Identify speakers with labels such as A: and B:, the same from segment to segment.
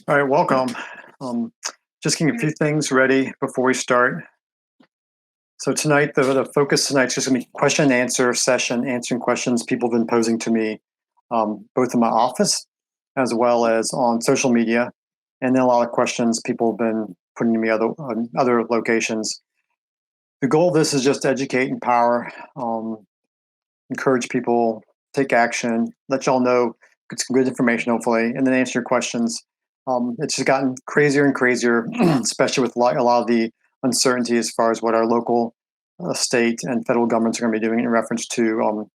A: All right, welcome. Um, just getting a few things ready before we start. So tonight, the focus tonight is just going to be question and answer session, answering questions people have been posing to me, both in my office as well as on social media, and then a lot of questions people have been putting to me on other locations. The goal of this is just to educate, empower, encourage people, take action, let y'all know, get some good information, hopefully, and then answer your questions. It's just gotten crazier and crazier, especially with a lot of the uncertainty as far as what our local, state, and federal governments are going to be doing in reference to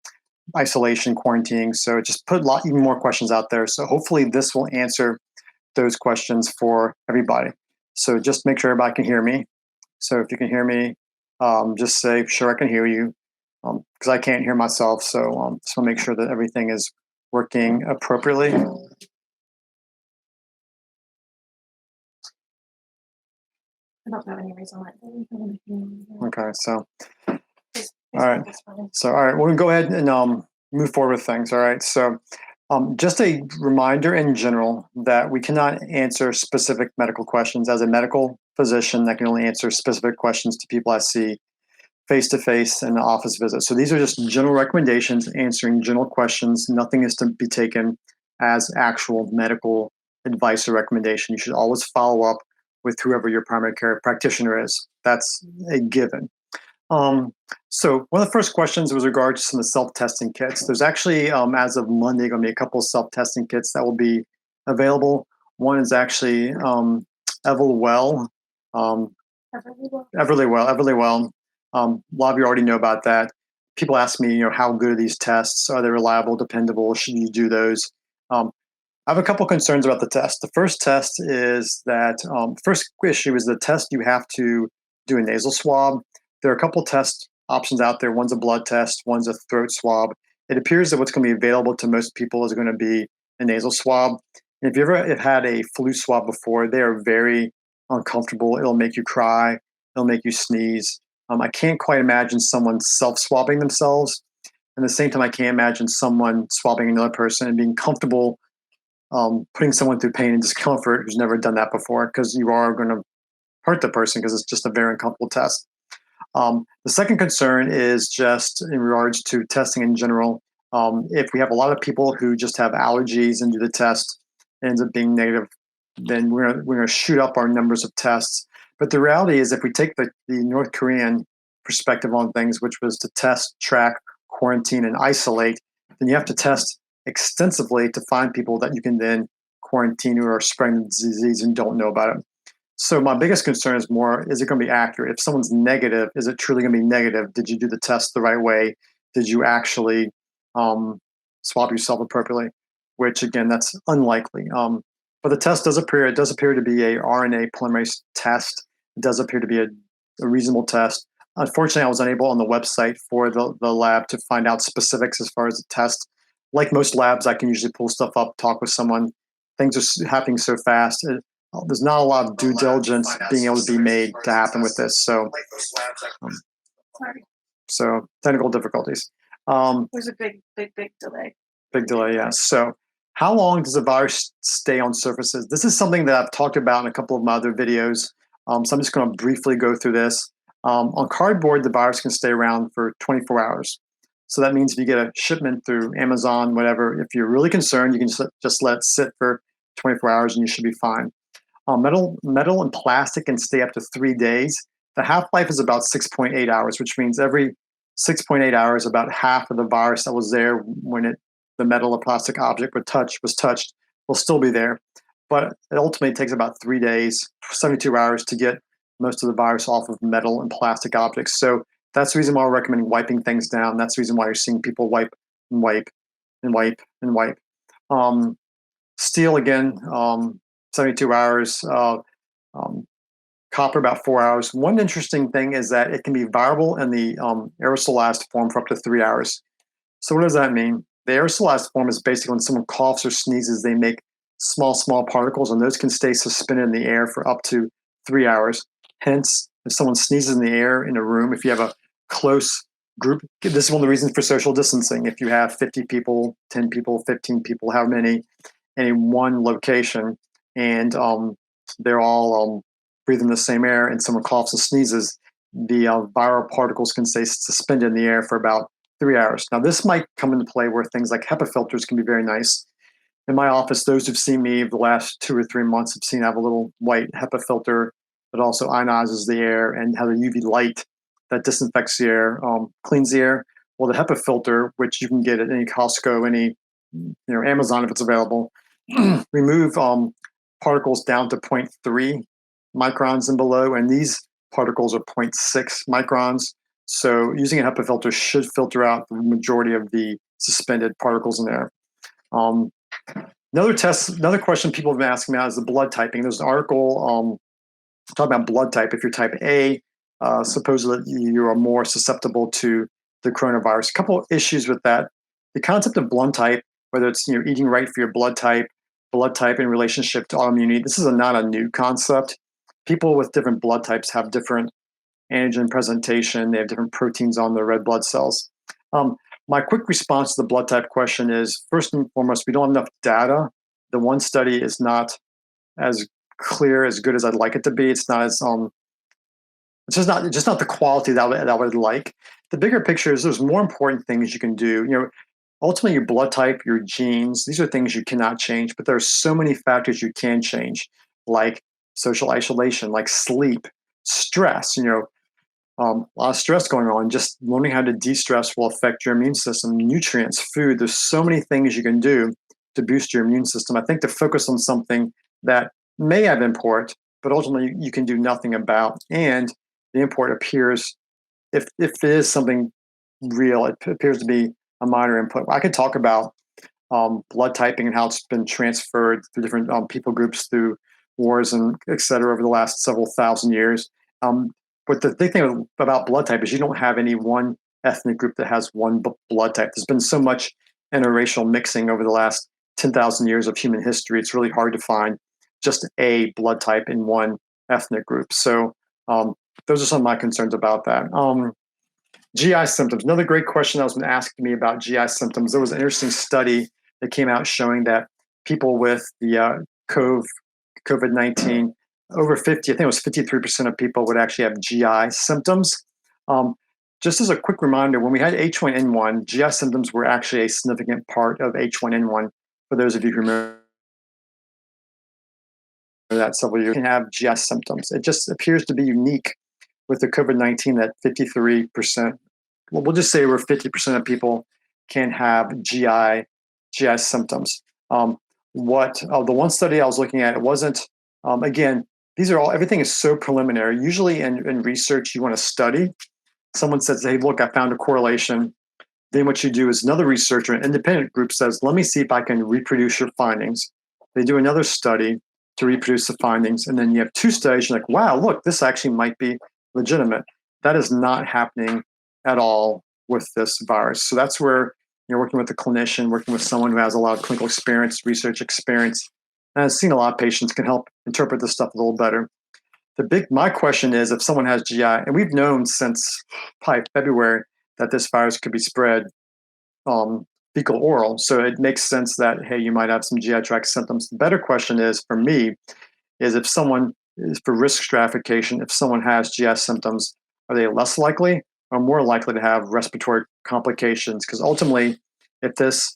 A: isolation, quarantining. So it just put even more questions out there. So hopefully this will answer those questions for everybody. So just make sure everybody can hear me. So if you can hear me, just say, sure, I can hear you, because I can't hear myself. So just want to make sure that everything is working appropriately.
B: I don't know any reason why.
A: Okay, so all right. So, all right, we're gonna go ahead and move forward with things. All right. So, just a reminder in general that we cannot answer specific medical questions. As a medical physician, I can only answer specific questions to people I see face to face in the office visit. So these are just general recommendations, answering general questions. Nothing is to be taken as actual medical advice or recommendation. You should always follow up with whoever your primary care practitioner is. That's a given. So one of the first questions was regards to some of the self-testing kits. There's actually, as of Monday, going to be a couple of self-testing kits that will be available. One is actually Everlywell. Um, Everlywell. A lot of you already know about that. People ask me, how good are these tests? Are they reliable, dependable? Should you do those? I have a couple concerns about the test. The first test is that first issue is the test you have to do a nasal swab. There are a couple test options out there. One's a blood test, one's a throat swab. It appears that what's going to be available to most people is going to be a nasal swab. And if you ever have had a flu swab before, they are very uncomfortable. It'll make you cry. It'll make you sneeze. I can't quite imagine someone self-swabbing themselves. And at the same time, I can't imagine someone swabbing another person and being comfortable putting someone through pain and discomfort who's never done that before, because you are going to hurt the person because it's just a very uncomfortable test. The second concern is just in regards to testing in general. If we have a lot of people who just have allergies and do the test, it ends up being negative, then we're going to shoot up our numbers of tests. But the reality is, if we take the North Korean perspective on things, which was to test, track, quarantine, and isolate, then you have to test extensively to find people that you can then quarantine who are spreading the disease and don't know about it. So my biggest concern is more, is it going to be accurate? If someone's negative, is it truly going to be negative? Did you do the test the right way? Did you actually swab yourself appropriately? Which again, that's unlikely. But the test does appear to be a RNA polymerase test. It does appear to be a reasonable test. Unfortunately, I was unable on the website for the lab to find out specifics as far as the test. Like most labs, I can usually pull stuff up, talk with someone. Things are happening so fast. There's not a lot of due diligence being able to be made to happen with this. So, so technical difficulties.
B: There's a big delay.
A: Big delay, yes. So how long does a virus stay on surfaces? This is something that I've talked about in a couple of my other videos. So I'm just going to briefly go through this. On cardboard, the virus can stay around for 24 hours. So that means if you get a shipment through Amazon, whatever, if you're really concerned, you can just let it sit for 24 hours and you should be fine. Metal and plastic can stay up to 3 days. The half-life is about 6.8 hours, which means every 6.8 hours, about half of the virus that was there when the metal or plastic object was touched will still be there. But it ultimately takes about 3 days, 72 hours to get most of the virus off of metal and plastic objects. So that's the reason why we're recommending wiping things down. That's the reason why you're seeing people wipe and wipe and wipe and wipe. Steel, again, 72 hours. Copper, about 4 hours. One interesting thing is that it can be viable in the aerosolized form for up to 3 hours. So what does that mean? The aerosolized form is basically when someone coughs or sneezes, they make small particles, and those can stay suspended in the air for up to 3 hours. Hence, if someone sneezes in the air in a room, if you have a close group, this is one of the reasons for social distancing. If you have 50 people, 10 people, 15 people, however many, in one location, and they're all breathing the same air, and someone coughs and sneezes, the viral particles can stay suspended in the air for about 3 hours. Now, this might come into play where things like HEPA filters can be very nice. In my office, those who've seen me the last 2 or 3 months have seen I have a little white HEPA filter that also ionizes the air and has a UV light that disinfects the air, cleans the air. Well, the HEPA filter, which you can get at any Costco, any Amazon if it's available, remove particles down to zero point 0.3 microns and below, and these particles are 0.6 microns. So using a HEPA filter should filter out the majority of the suspended particles in there. Another question people have been asking me about is the blood typing. There's an article talking about blood type. If you're type A, supposedly you are more susceptible to the coronavirus. A couple of issues with that. The concept of blood type, whether it's eating right for your blood type in relationship to autoimmunity, this is not a new concept. People with different blood types have different antigen presentation. They have different proteins on their red blood cells. My quick response to the blood type question is, first and foremost, we don't have enough data. The one study is not as clear, as good as I'd like it to be. It's not as it's just not the quality that I would like. The bigger picture is there's more important things you can do. Ultimately, your blood type, your genes, these are things you cannot change, but there are so many factors you can change, like social isolation, like sleep, stress. A lot of stress going on. Just learning how to de-stress will affect your immune system. Nutrients, food. There's so many things you can do to boost your immune system. I think to focus on something that may have import, but ultimately you can do nothing about, and the import appears, if it is something real, it appears to be a minor input. I could talk about blood typing and how it's been transferred through different people groups through wars and et cetera over the last several thousand years. But the big thing about blood type is you don't have any one ethnic group that has one blood type. There's been so much interracial mixing over the last 10,000 years of human history. It's really hard to find just a blood type in one ethnic group. So those are some of my concerns about that. GI symptoms. Another great question that was been asked me about GI symptoms. There was an interesting study that came out showing that people with the COVID-19, over 50, I think it was 53% of people would actually have GI symptoms. Just as a quick reminder, when we had H1N1, GI symptoms were actually a significant part of H1N1. For those of you who remember that several years, can have GI symptoms. It just appears to be unique with the COVID-19 that 53%, well, we'll just say over 50% of people can have GI symptoms. The one study I was looking at, it wasn't, again, everything is so preliminary. Usually in research, you want to study. Someone says, hey, look, I found a correlation. Then what you do is another researcher, an independent group says, let me see if I can reproduce your findings. They do another study to reproduce the findings. And then you have two studies. You're like, wow, look, this actually might be legitimate. That is not happening at all with this virus. So that's where you're working with a clinician, working with someone who has a lot of clinical experience, research experience, and has seen a lot of patients, can help interpret this stuff a little better. My question is, if someone has GI, and we've known since probably February that this virus could be spread fecal oral, so it makes sense that, hey, you might have some GI tract symptoms. The better question is, for me, is if someone is for risk stratification, if someone has GI symptoms, are they less likely or more likely to have respiratory complications? Because ultimately, if this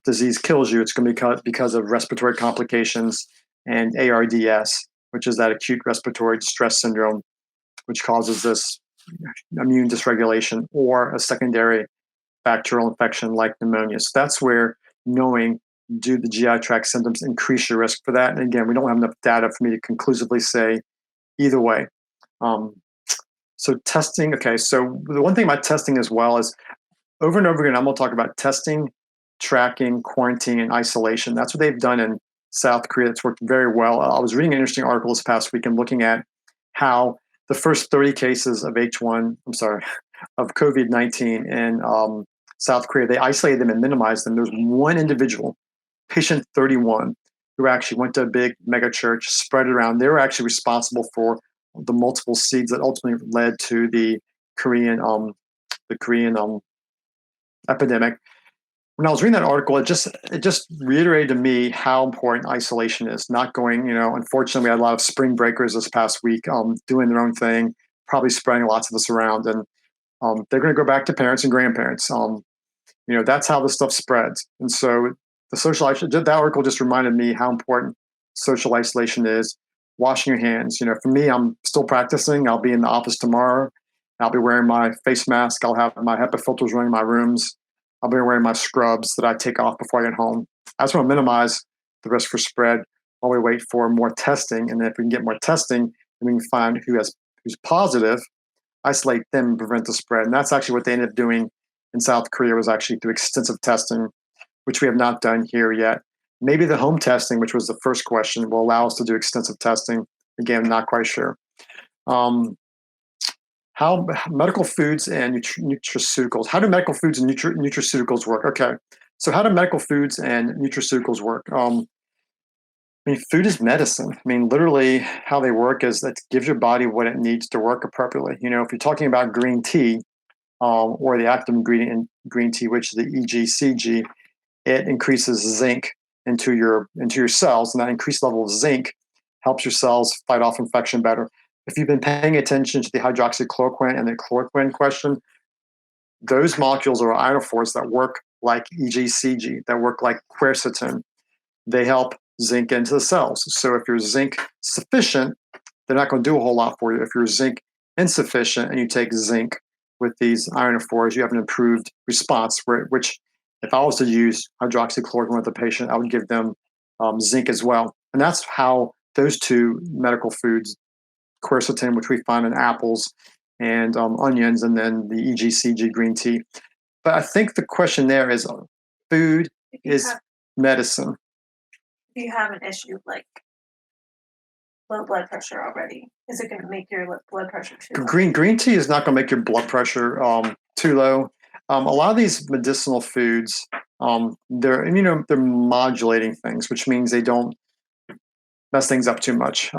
A: disease kills you, it's going to be because of respiratory complications and ARDS, which is that acute respiratory distress syndrome, which causes this immune dysregulation or a secondary bacterial infection like pneumonia. So that's where knowing, do the GI tract symptoms increase your risk for that? And again, we don't have enough data for me to conclusively say either way. So testing, okay, so the one thing about testing as well is over and over again, I'm going to talk about testing, tracking, quarantine, and isolation. That's what they've done in South Korea. It's worked very well. I was reading an interesting article this past week and looking at how the first 30 cases of of COVID-19 in South Korea, they isolated them and minimized them. There was one individual, patient 31, who actually went to a big mega church, spread it around. They were actually responsible for the multiple seeds that ultimately led to the Korean epidemic. when I was reading that article, it just reiterated to me how important isolation is. Not going, unfortunately, we had a lot of spring breakers this past week, doing their own thing, probably spreading lots of us around, and they're going to go back to parents and grandparents. That's how this stuff spreads. And so the social isolation, that article just reminded me how important social isolation is. Washing your hands. For me, I'm still practicing. I'll be in the office tomorrow. I'll be wearing my face mask. I'll have my HEPA filters running in my rooms. I'll be wearing my scrubs that I take off before I get home. I just want to minimize the risk for spread while we wait for more testing. And if we can get more testing, then we can find who's positive, isolate them, and prevent the spread. And that's actually what they ended up doing in South Korea, was actually through extensive testing, which we have not done here yet. Maybe the home testing, which was the first question, will allow us to do extensive testing. Again, not quite sure. How medical foods and nutraceuticals. How do medical foods and nutraceuticals work? Okay, so how do medical foods and nutraceuticals work? Food is medicine. Literally, how they work is that it gives your body what it needs to work appropriately. If you're talking about green tea, or the active ingredient in green tea, which is the EGCG, it increases zinc into your cells, and that increased level of zinc helps your cells fight off infection better. If you've been paying attention to the hydroxychloroquine and the chloroquine question, those molecules are ionophores that work like EGCG, that work like quercetin. They help zinc into the cells. So if you're zinc sufficient, they're not going to do a whole lot for you. If you're zinc insufficient and you take zinc with these ionophores, you have an improved response, which if I was to use hydroxychloroquine with a patient, I would give them zinc as well. And that's how those two medical foods, quercetin, which we find in apples and onions, and then the EGCG green tea. But I think the question there is, food is medicine.
B: If you have an issue like low blood pressure already, is it going to make your blood pressure too low?
A: Green tea is not going to make your blood pressure too low. A lot of these medicinal foods, they're modulating things, which means they don't mess things up too much.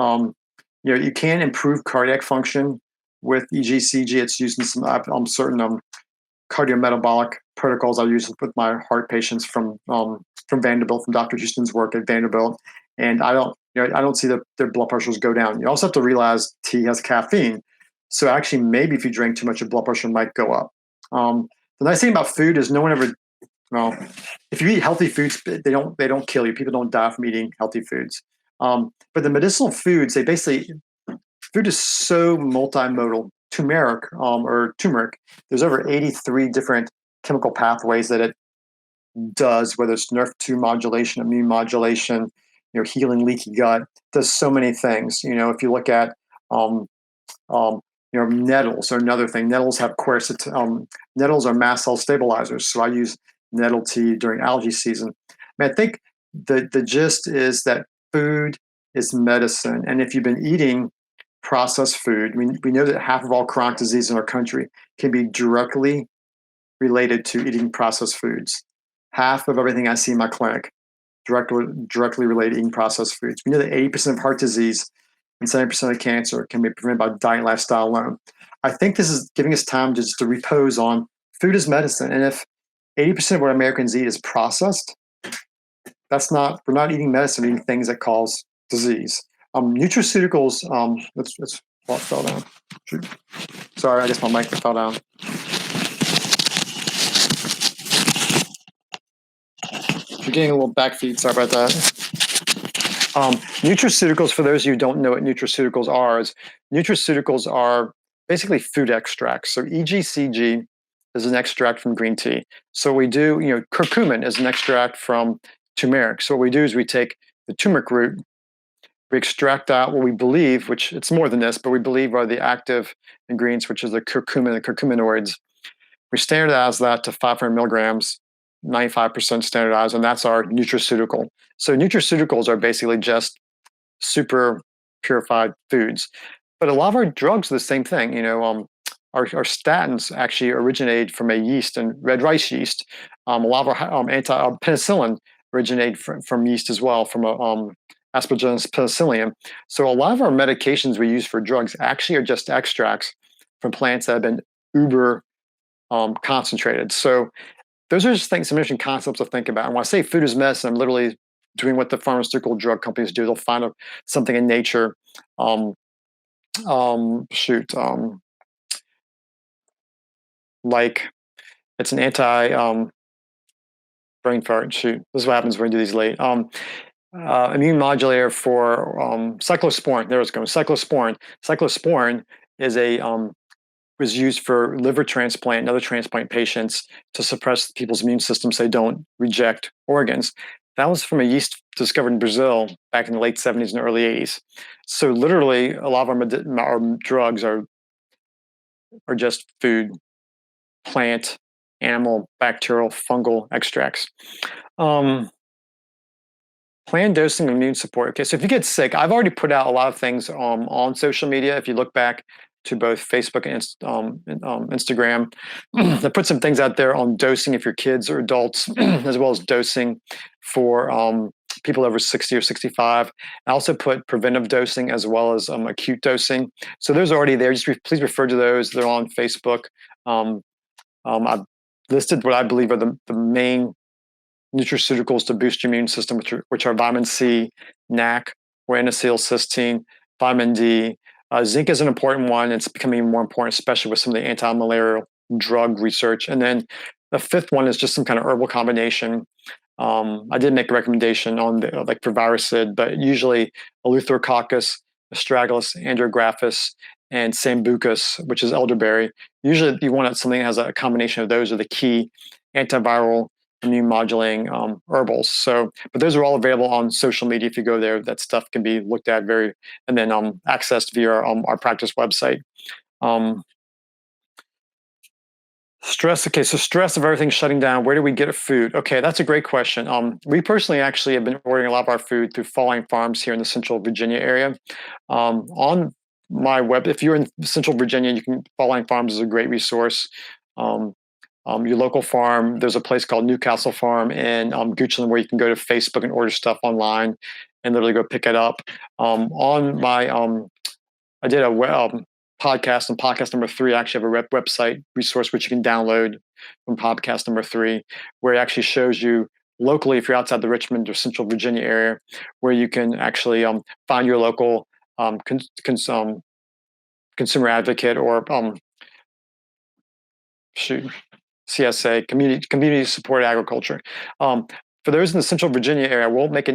A: You can improve cardiac function with EGCG. It's used in some certain cardiometabolic protocols I use with my heart patients from Vanderbilt, from Dr. Houston's work at Vanderbilt, and I don't see their blood pressures go down. You also have to realize tea has caffeine, so actually maybe if you drink too much, your blood pressure might go up. The nice thing about food is no one ever, if you eat healthy foods, they don't kill you. People don't die from eating healthy foods. But the medicinal foods, food is so multimodal. Turmeric, there's over 83 different chemical pathways that it does, whether it's NRF2 modulation, immune modulation, healing leaky gut, does so many things. If you look at nettles are another thing. Nettles have quercetin. Nettles are mast cell stabilizers. So I use nettle tea during allergy season. I think the gist is that food is medicine. And if you've been eating processed food, we know that half of all chronic disease in our country can be directly related to eating processed foods. Half of everything I see in my clinic directly related to eating processed foods. We know that 80% of heart disease and 70% of cancer can be prevented by diet and lifestyle alone. I think this is giving us time just to repose on food is medicine. And if 80% of what Americans eat is processed, we're not eating medicine, we're eating things that cause disease. Nutraceuticals, it fell down. Sorry, I guess my mic fell down. You're getting a little back feed, sorry about that. Nutraceuticals, for those of you who don't know what nutraceuticals are basically food extracts. So EGCG is an extract from green tea. So we do, curcumin is an extract from turmeric. So what we do is we take the turmeric root, we extract out what we believe, which it's more than this, but we believe are the active ingredients, which is the curcumin, the curcuminoids. We standardize that to 500 milligrams, 95% standardized, and that's our nutraceutical. So nutraceuticals are basically just super purified foods. But a lot of our drugs are the same thing. Our statins actually originated from a yeast, and red rice yeast. A lot of our penicillin originated from yeast as well, from Aspergillus penicillium. So a lot of our medications we use for drugs actually are just extracts from plants that have been uber concentrated. So those are just things, some interesting concepts to think about. And when I say food is medicine, I'm literally doing what the pharmaceutical drug companies do. They'll find something in nature. Um, shoot, like it's an anti brain fart. Shoot, this is what happens when we do these late. Immune modulator for cyclosporin. There it's going. Cyclosporin. Cyclosporin is a was used for liver transplant and other transplant patients to suppress people's immune system so they don't reject organs. That was from a yeast discovered in Brazil back in the late 70s and early 80s. So literally, a lot of our drugs are just food, plant, animal, bacterial, fungal extracts. Planned dosing of immune support. Okay, so if you get sick, I've already put out a lot of things on social media. If you look back to both Facebook and Instagram, I put some things out there on dosing if you're kids or adults, as well as dosing for people over 60 or 65. I also put preventive dosing as well as acute dosing. So those are already there. Just please refer to those. They're on Facebook. I've listed what I believe are the main nutraceuticals to boost your immune system, which are vitamin C, NAC, or N-acetylcysteine, vitamin D. Zinc is an important one. It's becoming even more important, especially with some of the anti-malarial drug research. And then the fifth one is just some kind of herbal combination. I did make a recommendation on like for Viracid, but usually Eleutherococcus, Astragalus, Andrographis, and Sambucus, which is elderberry. Usually you want something that has a combination of those are the key antiviral immune modulating herbals. So, but those are all available on social media. If you go there, that stuff can be looked at and then accessed via our practice website. Stress. Okay, so stress of everything shutting down. Where do we get food? Okay, that's a great question. We personally actually have been ordering a lot of our food through Falling Farms here in the Central Virginia area. On my web, if you're in Central Virginia, Falling Farms is a great resource. Your local farm, there's a place called Newcastle Farm in Goochland where you can go to Facebook and order stuff online and literally go pick it up. On my, I did a podcast, and podcast number 3, I actually have a website resource which you can download from podcast number 3, where it actually shows you locally, if you're outside the Richmond or Central Virginia area, where you can actually find your local consumer advocate or CSA, community support agriculture. For those in the Central Virginia area, we'll make a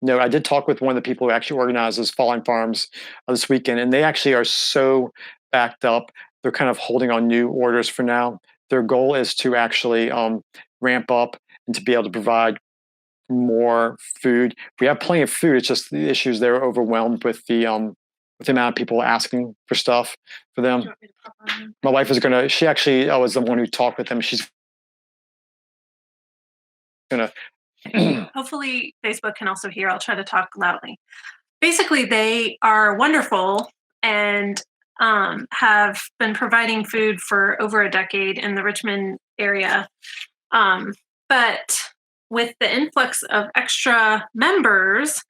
A: note. I did talk with one of the people who actually organizes Falling Farms this weekend, and they actually are so backed up. They're kind of holding on new orders for now. Their goal is to actually ramp up and to be able to provide more food. We have plenty of food. It's just the issues they're overwhelmed with the amount of people asking for stuff for them. My wife is she actually was the one who talked with them. She's gonna.
B: Hopefully Facebook can also hear. I'll try to talk loudly. Basically, they are wonderful and have been providing food for over a decade in the Richmond area. But with the influx of extra members,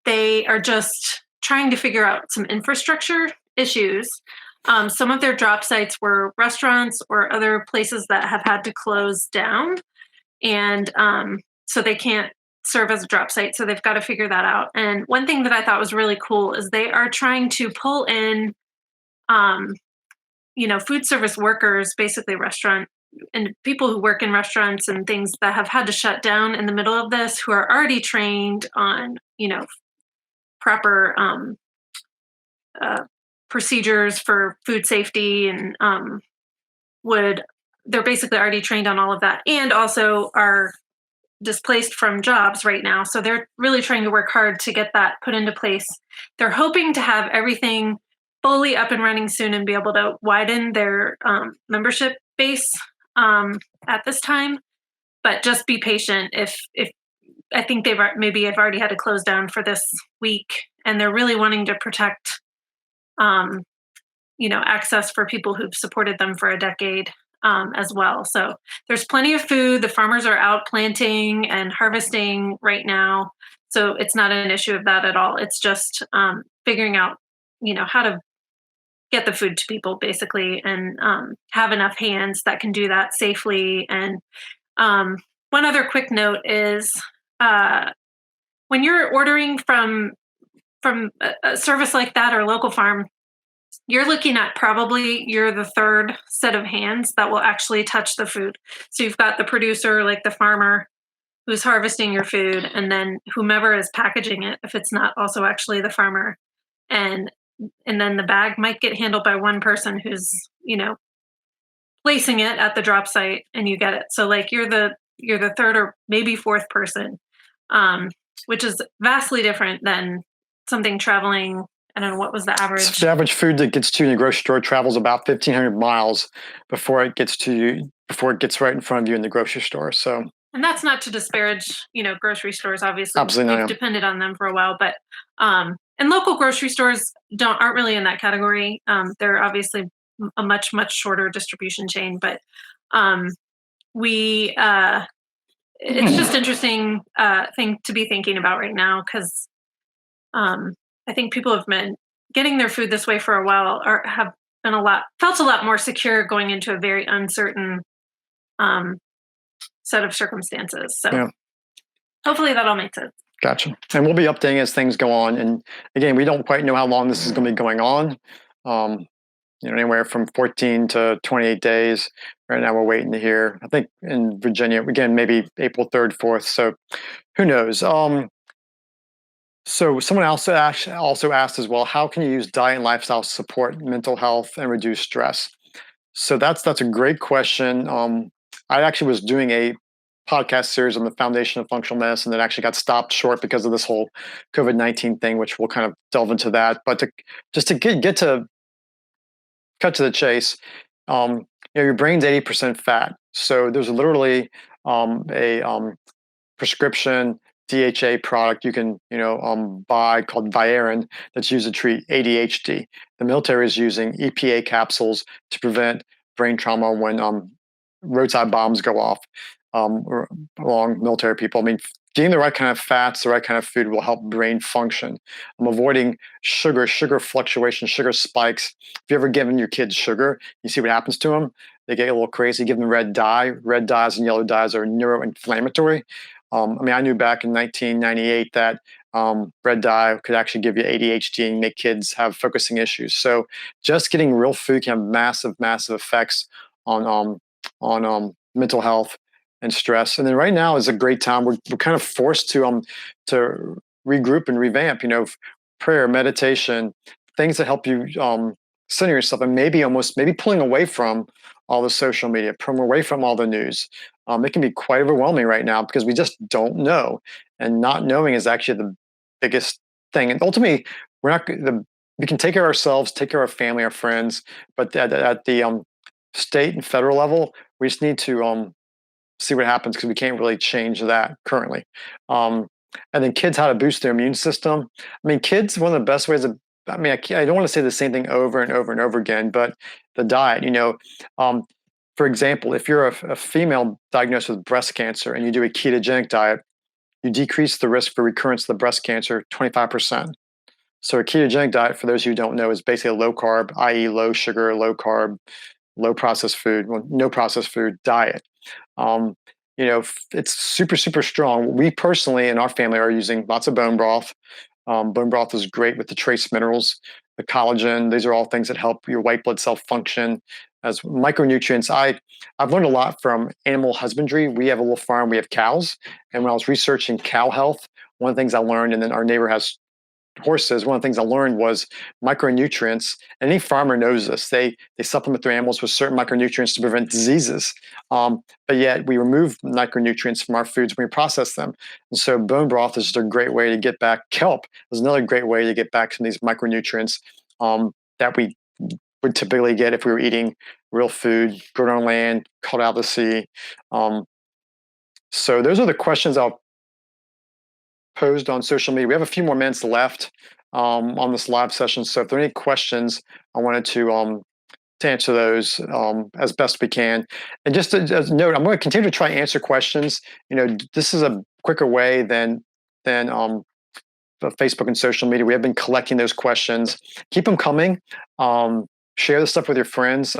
B: they are just trying to figure out some infrastructure issues. Some of their drop sites were restaurants or other places that have had to close down. And so they can't serve as a drop site. So they've got to figure that out. And one thing that I thought was really cool is they are trying to pull in, food service workers, basically restaurant and people who work in restaurants and things that have had to shut down in the middle of this, who are already trained on, proper procedures for food safety and they're basically already trained on all of that, and also are displaced from jobs right now. So they're really trying to work hard to get that put into place. They're hoping to have everything fully up and running soon and be able to widen their membership base at this time. But just be patient. If I think they've already had to close down for this week, and they're really wanting to protect, access for people who've supported them for a decade. As well. So there's plenty of food. The farmers are out planting and harvesting right now. So it's not an issue of that at all. It's just figuring out, how to get the food to people basically, and have enough hands that can do that safely. And one other quick note is uh, when you're ordering from a service like that or local farm, you're looking at probably you're the third set of hands that will actually touch the food. So you've got the producer, like the farmer, who's harvesting your food, and then whomever is packaging it, if it's not also actually the farmer. And and then the bag might get handled by one person who's, placing it at the drop site, and you get it. So like you're the third or maybe fourth person, which is vastly different than something traveling. I don't know what was the average.
A: The average food that gets to you in the grocery store travels about 1,500 miles before it gets to you, before it gets right in front of you in the grocery store. So,
B: And that's not to disparage, grocery stores. Obviously,
A: absolutely
B: we've
A: not.
B: depended on them for a while, but and local grocery stores aren't really in that category. They're obviously a much shorter distribution chain, but um, we it's just interesting thing to be thinking about right now, because I think people have been getting their food this way for a while, or have been felt a lot more secure going into a very uncertain um, set of circumstances. So
A: Yeah.
B: hopefully that all makes sense.
A: Gotcha. And we'll be updating as things go on. And again, we don't quite know how long this is going to be going on. Um, anywhere from 14 to 28 days. Right now, we're waiting to hear. I think in Virginia, again, maybe April 3rd, 4th. So who knows? So someone else also asked as well, how can you use diet and lifestyle to support mental health and reduce stress? So that's a great question. I actually was doing a podcast series on the foundation of functional medicine that actually got stopped short because of this whole COVID-19 thing, which we'll kind of delve into that. But to get to cut to the chase, your brain's 80% fat. So there's literally a prescription DHA product you can buy called Viarin that's used to treat ADHD. The military is using EPA capsules to prevent brain trauma when roadside bombs go off along military people. I mean, getting the right kind of fats, the right kind of food will help brain function. I'm avoiding sugar fluctuation, sugar spikes. If you ever given your kids sugar, you see what happens to them. They get a little crazy. Give them red dye. Red dyes and yellow dyes are neuroinflammatory. I knew back in 1998 that red dye could actually give you ADHD and make kids have focusing issues. So just getting real food can have massive effects on mental health and stress. And then right now is a great time. We're kind of forced to regroup and revamp. Prayer, meditation, things that help you center yourself, and maybe pulling away from all the social media, pulling away from all the news. It can be quite overwhelming right now because we just don't know, and not knowing is actually the biggest thing. And ultimately, we can take care of ourselves, take care of our family, our friends, but at the state and federal level, we just need to see what happens, because we can't really change that currently. And then kids, how to boost their immune system. I mean, kids, one of the best ways I don't want to say the same thing over and over and over again, but the diet, for example, if you're a female diagnosed with breast cancer and you do a ketogenic diet, you decrease the risk for recurrence of the breast cancer 25%. So a ketogenic diet, for those of you who don't know, is basically a low carb, i.e. low sugar, low carb, low processed food, no processed food diet. It's super strong. We personally in our family are using lots of bone broth. Bone broth is great with the trace minerals, the collagen. These are all things that help your white blood cell function as micronutrients. I've learned a lot from animal husbandry. We have a little farm. We have cows. And when I was researching cow health, one of the things I learned, and then our neighbor has horses, one of the things I learned was micronutrients. And any farmer knows this. They supplement their animals with certain micronutrients to prevent diseases. But yet we remove micronutrients from our foods when we process them. And so bone broth is just a great way to get back. Kelp is another great way to get back some of these micronutrients that we would typically get if we were eating real food, grown on land, caught out of the sea. So those are the questions I'll posed on social media. We have a few more minutes left on this live session. So if there are any questions, I wanted to answer those as best we can. And just as a note, I'm going to continue to try and answer questions. This is a quicker way than Facebook and social media. We have been collecting those questions. Keep them coming. share this stuff with your friends.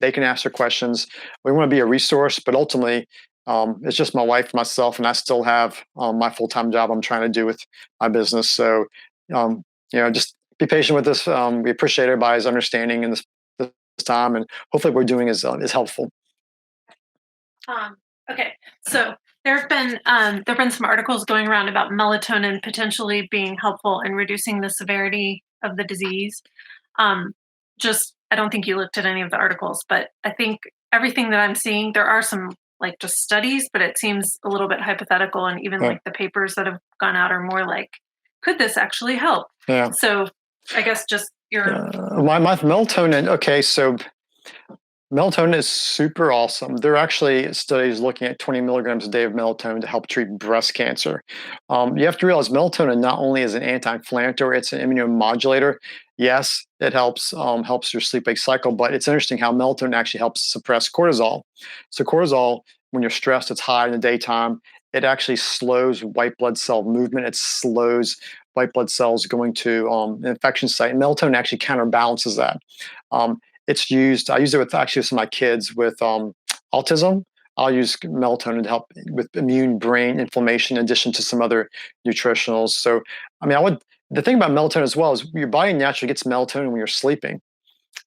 A: They can ask their questions. We want to be a resource, but ultimately, it's just my wife, myself, and I still have my full time job I'm trying to do with my business. So, um, just be patient with us. We appreciate everybody's understanding in this time, and hopefully, what we're doing is helpful.
B: Um, okay, so there have been some articles going around about melatonin potentially being helpful in reducing the severity of the disease. Um, just I don't think you looked at any of the articles, but I think everything that I'm seeing, there are some like just studies, but it seems a little bit hypothetical, and even
A: Yeah.
B: like the papers that have gone out are more like, could this actually help?
A: Yeah.
B: So I guess just your
A: My melatonin. Okay, so melatonin is super awesome. There are actually studies looking at 20 milligrams a day of melatonin to help treat breast cancer. You have to realize melatonin not only is an anti-inflammatory, it's an immunomodulator. Yes, it helps your sleep-wake cycle, but it's interesting how melatonin actually helps suppress cortisol. So cortisol, when you're stressed, it's high in the daytime. It actually slows white blood cell movement. It slows white blood cells going to an infection site. And melatonin actually counterbalances that. Um, I use it with actually some of my kids with autism. I'll use melatonin to help with immune brain inflammation in addition to some other nutritionals. So, I mean, the thing about melatonin as well is your body naturally gets melatonin when you're sleeping.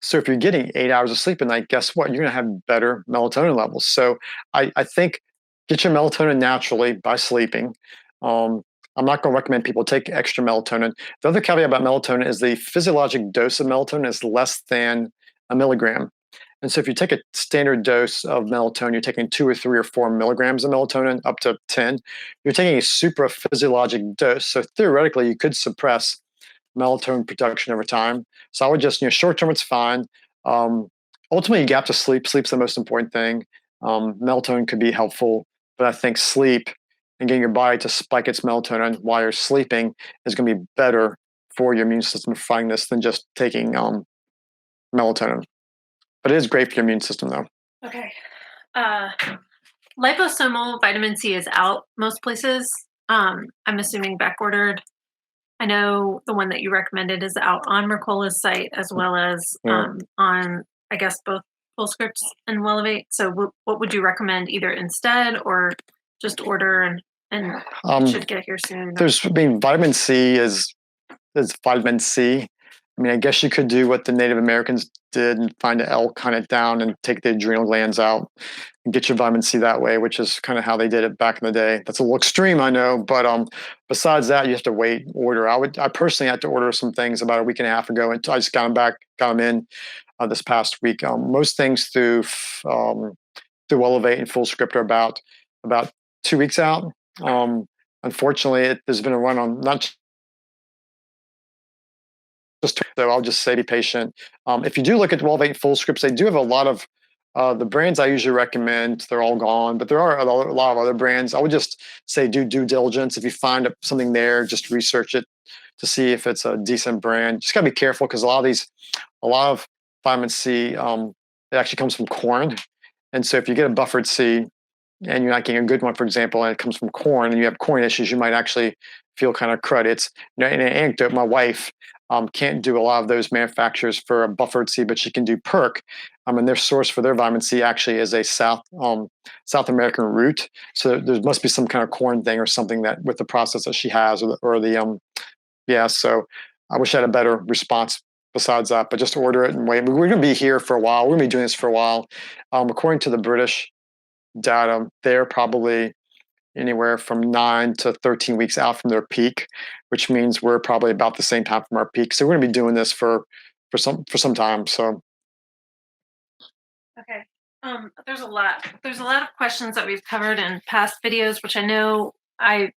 A: So if you're getting 8 hours of sleep at night, guess what? You're going to have better melatonin levels. So I think get your melatonin naturally by sleeping. Um, I'm not going to recommend people take extra melatonin. The other caveat about melatonin is the physiologic dose of melatonin is less than a milligram. And so if you take a standard dose of melatonin, you're taking 2 or 3 or 4 milligrams of melatonin up to 10, you're taking a super physiologic dose. So theoretically, you could suppress melatonin production over time. So I would just, short term, it's fine. Um, Ultimately, you have to sleep. Sleep's the most important thing. Melatonin could be helpful, but I think sleep and getting your body to spike its melatonin while you're sleeping is going to be better for your immune system fighting this than just taking melatonin. But it is great for your immune system, though.
B: okay. Uh, Liposomal vitamin C is out most places. I'm assuming back ordered. I know the one that you recommended is out on Mercola's site as well as
A: Yeah.
B: on, I guess, both FullScripts and Welevate. So, what would you recommend either instead or just order and it should get here soon?
A: Vitamin C is vitamin C. I mean, I guess you could do what the Native Americans did and find an elk, hunt it down, and take the adrenal glands out and get your vitamin C that way, which is kind of how they did it back in the day. That's a little extreme, I know, but besides that, you have to order. I personally had to order some things about a week and a half ago, and I just got them in this past week. Most things through Elevate and FullScript are about 2 weeks out. Unfortunately, there's been a run on not so I'll just say be patient. If you do look at 12 8 full scripts, they do have a lot of the brands I usually recommend. They're all gone, but there are a lot of other brands. I would just say do due diligence. If you find something there, just research it to see if it's a decent brand. Just gotta be careful because a lot of vitamin C, it actually comes from corn, and so if you get a buffered C and you're not getting a good one, for example, and it comes from corn, and you have corn issues, you might actually feel kind of crud. It's in an anecdote, my wife can't do a lot of those manufacturers for a buffered C, but she can do Perk. And their source for their vitamin C actually is a South American root. So there must be some kind of corn thing or something that with the process that she has, yeah. So I wish I had a better response besides that, but just order it and wait. We're going to be here for a while. We're going to be doing this for a while. According to the British data, they're probably anywhere from 9 to 13 weeks out from their peak, which means we're probably about the same time from our peak. So we're going to be doing this for some time. So
B: Okay. There's a lot of questions that we've covered in past videos, which I know I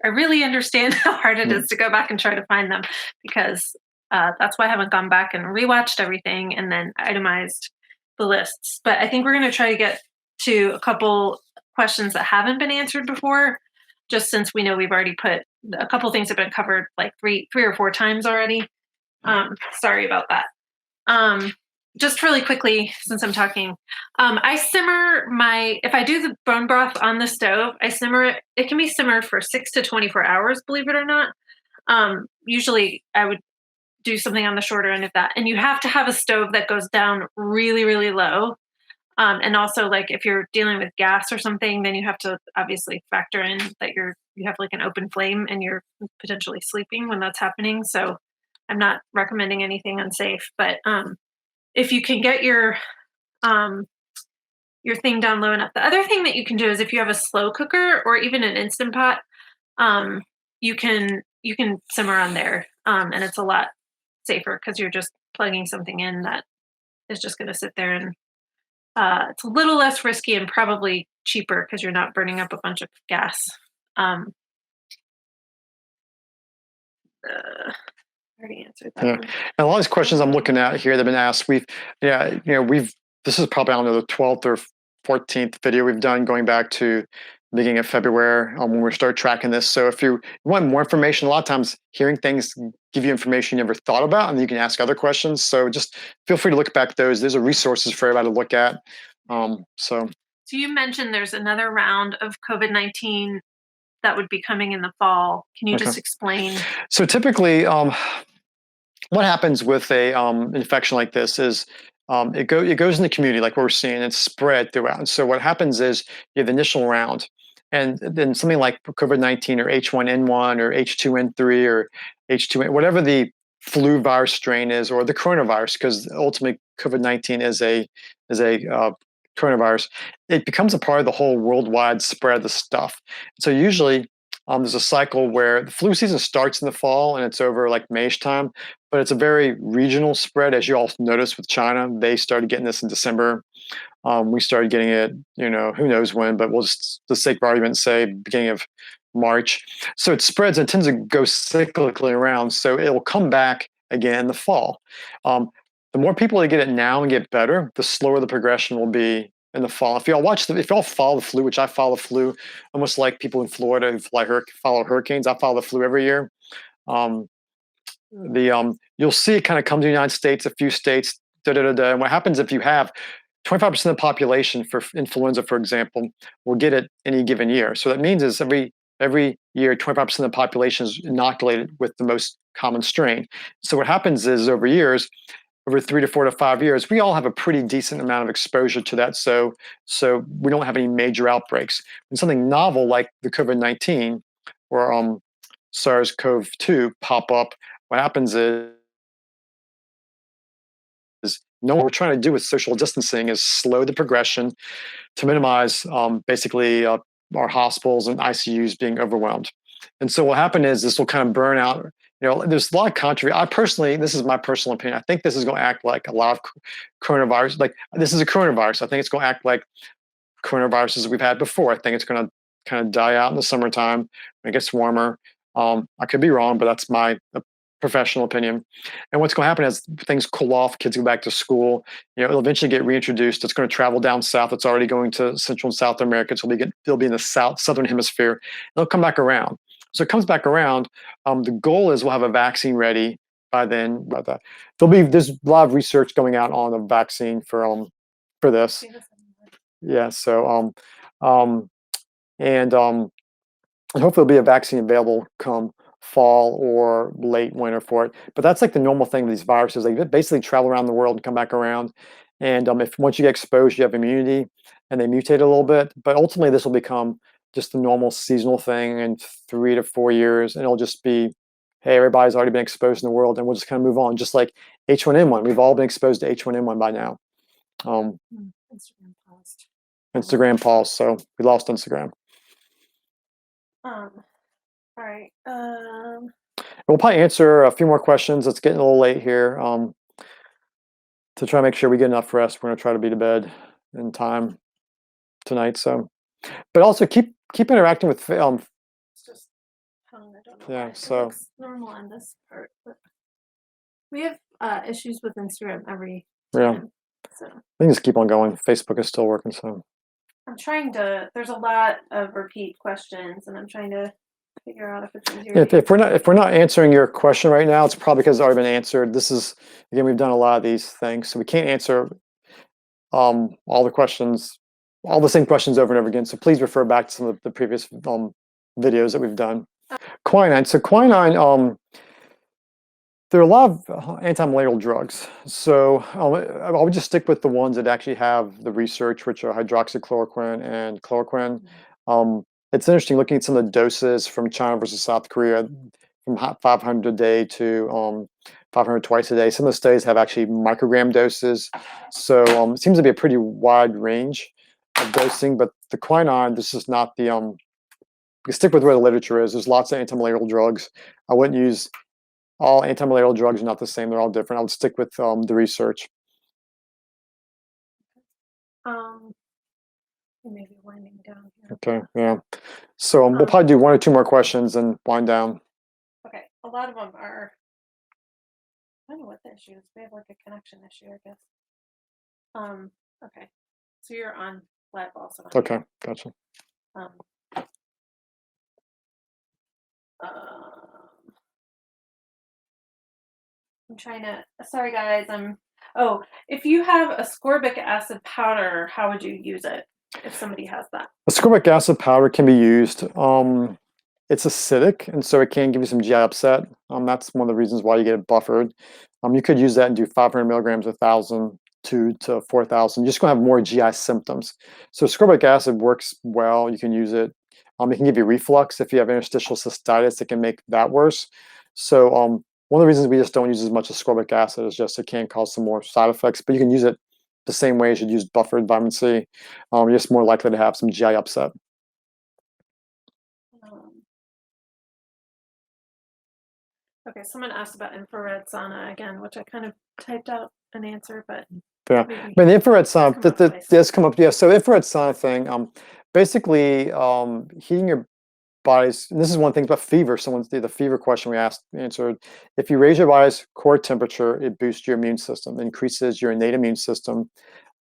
B: really understand how hard it is to go back and try to find them because that's why I haven't gone back and rewatched everything and then itemized the lists. But I think we're going to try to get to a couple questions that haven't been answered before, just since we know we've already put a couple things have been covered like three or four times already. Sorry about that. Just really quickly, since I'm talking, I simmer if I do the bone broth on the stove, I simmer it. It can be simmered for 6 to 24 hours, believe it or not. Usually I would do something on the shorter end of that. And you have to have a stove that goes down really, really low. And also, like if you're dealing with gas or something, then you have to obviously factor in that you have like an open flame and you're potentially sleeping when that's happening. So I'm not recommending anything unsafe, but if you can get um, your thing down low enough. The other thing that you can do is if you have a slow cooker or even an instant pot, um, you can simmer on there, and it's a lot safer because you're just plugging something in that is just going to sit there, and it's a little less risky and probably cheaper because you're not burning up a bunch of gas. Um, I already answered that
A: Yeah.
B: one.
A: And a lot of these questions I'm looking at here that have been asked, this is probably, I don't know, the 12th or 14th video we've done going back to the beginning of February when we start tracking this. So if you want more information, a lot of times hearing things give you information you never thought about, and you can ask other questions. So just feel free to look back at those. Those are resources for everybody to look at. So
B: you mentioned there's another round of COVID-19 that would be coming in the fall. Can you just explain?
A: So typically, what happens with a infection like this is it goes in the community, like we're seeing, it's spread throughout. And so what happens is you have the initial round, and then something like COVID-19 or H1N1 or H2N3 or H2N, whatever the flu virus strain is, or the coronavirus, because ultimately COVID-19 is a coronavirus. It becomes a part of the whole worldwide spread of the stuff. So usually there's a cycle where the flu season starts in the fall and it's over like May-ish time, but it's a very regional spread. As you all noticed with China, they started getting this in December. We started getting it, who knows when, but we'll just, for the sake of argument, say beginning of March. So it spreads and tends to go cyclically around. So it will come back again in the fall. The more people that get it now and get better, the slower the progression will be in the fall. If y'all follow the flu, which I follow the flu, almost like people in Florida who follow hurricanes, I follow the flu every year. You'll see it kind of come to the United States, a few states, And what happens if you have 25% of the population for influenza, for example, will get it any given year. So that means is every year, 25% of the population is inoculated with the most common strain. So what happens is over years, over 3 to 4 to 5 years, we all have a pretty decent amount of exposure to that. So we don't have any major outbreaks. When something novel like the COVID-19 or SARS-CoV-2 pop up, what happens is what we're trying to do with social distancing is slow the progression to minimize basically our hospitals and ICUs being overwhelmed. And so what happened is this will kind of burn out. There's a lot of controversy. This is my personal opinion. I think this is going to act like a lot of coronavirus. Like this is a coronavirus. I think it's going to act like coronaviruses we've had before. I think it's going to kind of die out in the summertime when it gets warmer. I could be wrong, but that's my professional opinion. And what's going to happen as things cool off, kids go back to school, it'll eventually get reintroduced. It's going to travel down south. It's already going to Central and South America. So it'll be in the southern hemisphere. It'll come back around. So it comes back around. The goal is we'll have a vaccine ready by then. There's a lot of research going out on a vaccine for this. Yeah. So and hopefully there'll be a vaccine available come fall or late winter for it. But that's like the normal thing with these viruses. They basically travel around the world and come back around. And if once you get exposed, you have immunity, and they mutate a little bit. But ultimately, this will become just the normal seasonal thing in 3 to 4 years, and it'll just be, hey, everybody's already been exposed in the world, and we'll just kind of move on. Just like H1N1, we've all been exposed to H1N1 by now. Instagram paused, so we lost Instagram.
B: All right.
A: We'll probably answer a few more questions. It's getting a little late here. To try to make sure we get enough rest, we're going to try to be to bed in time tonight. So, but also keep interacting with.
B: It's just hung. I don't know.
A: Yeah.
B: Why.
A: So
B: it looks normal on this part, but we have issues with Instagram every time. So
A: we can just keep on going. Facebook is still working. So
B: I'm trying to. There's a lot of repeat questions, and I'm trying to figure out if it's easier.
A: If we're not answering your question right now, it's probably because it's already been answered. This is, again, we've done a lot of these things, so we can't answer all the questions, all the same questions over and over again. So please refer back to some of the previous videos that we've done. Quinine. So quinine, There are a lot of anti-malarial drugs. So I would just stick with the ones that actually have the research, which are hydroxychloroquine and chloroquine. It's interesting looking at some of the doses from China versus South Korea, from 500 a day to 500 twice a day. Some of the studies have actually microgram doses. So it seems to be a pretty wide range of dosing, but the quinine, this is not the, you stick with where the literature is. There's lots of anti-malarial drugs. I wouldn't use all anti-malarial drugs are not the same. They're all different. I would stick with the research.
B: Um, maybe winding down here.
A: Okay, yeah. So we'll
B: Um,
A: probably do one or two more questions and wind down.
B: okay, a lot of them are. I don't know what the issue is. We have like a connection issue, I guess. Okay, so you're on live also.
A: Okay, gotcha.
B: Um, I'm trying to. Sorry, guys. Oh, if you have ascorbic acid powder, how would you use it if somebody has that?
A: Ascorbic acid powder can be used. It's acidic, and so it can give you some GI upset. That's one of the reasons why you get it buffered. You could use that and do 500 milligrams, 1,000, 2 to 4,000. You're just going to have more GI symptoms. So ascorbic acid works well. You can use it. It can give you reflux. If you have interstitial cystitis, it can make that worse. So one of the reasons we just don't use as much ascorbic acid is just it can cause some more side effects, but you can use it the same way as you'd use buffered vitamin C. You're just more likely to have some GI upset.
B: Okay, someone asked about infrared sauna again, which I kind of typed out an answer, but
A: yeah, I mean the infrared sauna does come up. Yeah, so infrared sauna thing, basically heating your body's. And this is one thing about fever. Someone's the fever question we answered. If you raise your body's core temperature, it boosts your immune system, increases your innate immune system,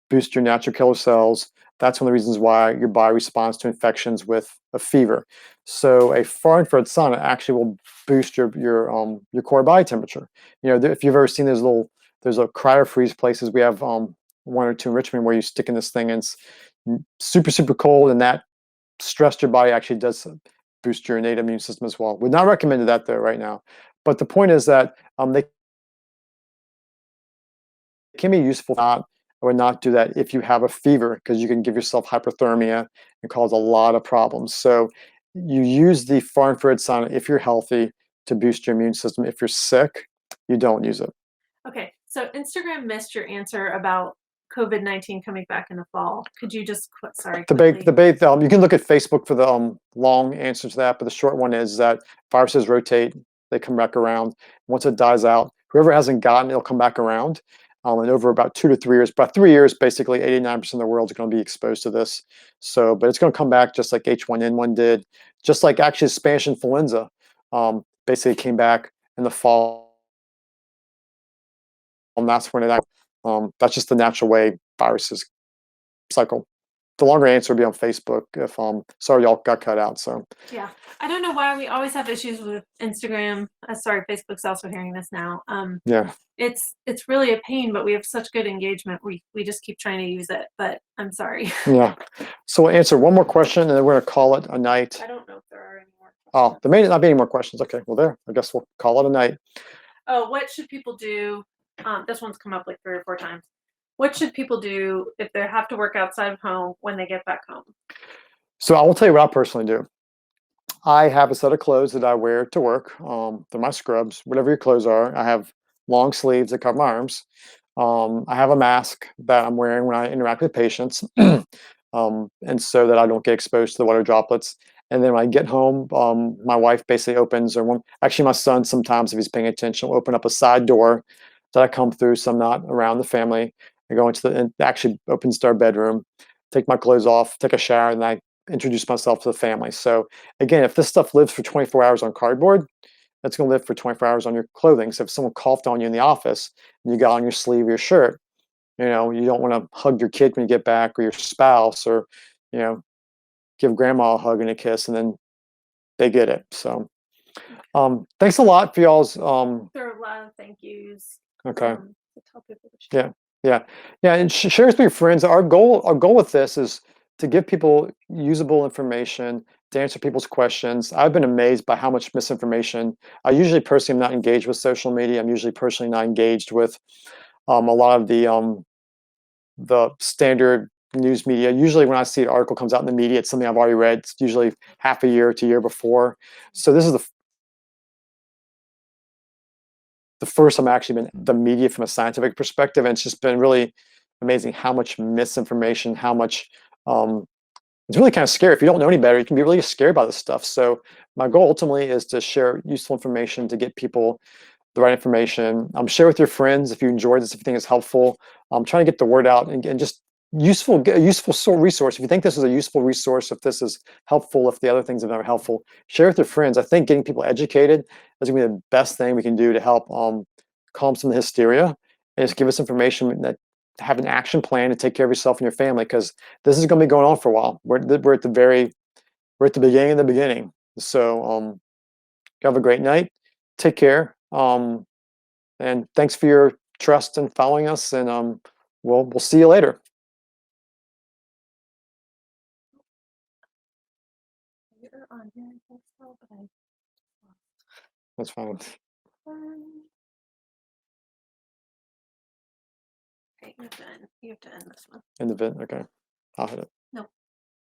A: boost your natural killer cells. That's one of the reasons why your body responds to infections with a fever. So a far infrared sauna actually will boost your core body temperature. If you've ever seen there's a cryo freeze places. We have one or two in Richmond where you stick in this thing and it's super cold, and that stressed your body actually does boost your innate immune system as well. Would not recommend that though right now. But the point is that they can be useful. I would not do that if you have a fever, because you can give yourself hyperthermia and cause a lot of problems. So you use the far infrared sauna if you're healthy to boost your immune system. If you're sick, you don't use it.
B: Okay, so Instagram missed your answer about COVID-19 coming back in the fall. Could you just sorry?
A: Debate. You can look at Facebook for the long answer to that, but the short one is that viruses rotate; they come back around. Once it dies out, whoever hasn't gotten, it'll come back around. And over about 2 to 3 years, about 3 years, basically 89% of the world is going to be exposed to this. So, but it's going to come back just like H1N1 did, just like actually Spanish influenza basically came back in the fall. And that's when that's just the natural way viruses cycle. The longer answer would be on Facebook. If sorry, y'all got cut out. So
B: yeah, I don't know why we always have issues with Instagram. Sorry, Facebook's also hearing this now.
A: Yeah,
B: it's really a pain, but we have such good engagement. We just keep trying to use it, but I'm sorry.
A: Yeah. So we'll answer one more question, and then we're gonna call it a night.
B: I don't know if there are any more questions.
A: Oh, there may not be any more questions. Okay, well there. I guess we'll call it a night.
B: Oh, what should people do? This one's come up like 3 or 4 times. What should people do if they have to work outside of home when they get back home?
A: So I will tell you what I personally do. I have a set of clothes that I wear to work. They're my scrubs, whatever your clothes are. I have long sleeves that cover my arms. I have a mask that I'm wearing when I interact with patients, and so that I don't get exposed to the water droplets. And then when I get home, my wife basically opens, actually my son sometimes, if he's paying attention, will open up a side door that I come through, so I'm not around the family. I go and actually opens to our bedroom, take my clothes off, take a shower, and I introduce myself to the family. So again, if this stuff lives for 24 hours on cardboard, that's going to live for 24 hours on your clothing. So if someone coughed on you in the office and you got on your sleeve of your shirt, you don't want to hug your kid when you get back, or your spouse, or give grandma a hug and a kiss, and then they get it. So thanks a lot for y'all's
B: there are a lot of thank yous.
A: Okay.
B: To tell people to share.
A: Yeah, and share with your friends. Our goal with this is to give people usable information to answer people's questions. I've been amazed by how much misinformation. I usually personally am not engaged with social media. I'm usually personally not engaged with a lot of the standard news media. Usually, when I see an article comes out in the media, it's something I've already read. It's usually half a year to a year before. So this is the first time I've actually been the media from a scientific perspective, and it's just been really amazing how much misinformation, how much it's really kind of scary. If you don't know any better, you can be really scared by this stuff. So my goal ultimately is to share useful information to get people the right information. Share with your friends if you enjoyed this, if you think it's helpful. Trying to get the word out and just get a useful resource. If you think this is a useful resource, if this is helpful, if the other things are helpful, share with your friends. I think getting people educated is going to be the best thing we can do to help calm some of the hysteria and just give us information that have an action plan to take care of yourself and your family, because this is going to be going on for a while. We're at the beginning of the beginning. So have a great night. Take care. And thanks for your trust and following us. And we'll see you later.
B: You're on here, I think so, but
A: That's fine.
B: Okay, you have to end this one.
A: In the vid. Okay. I'll hit it.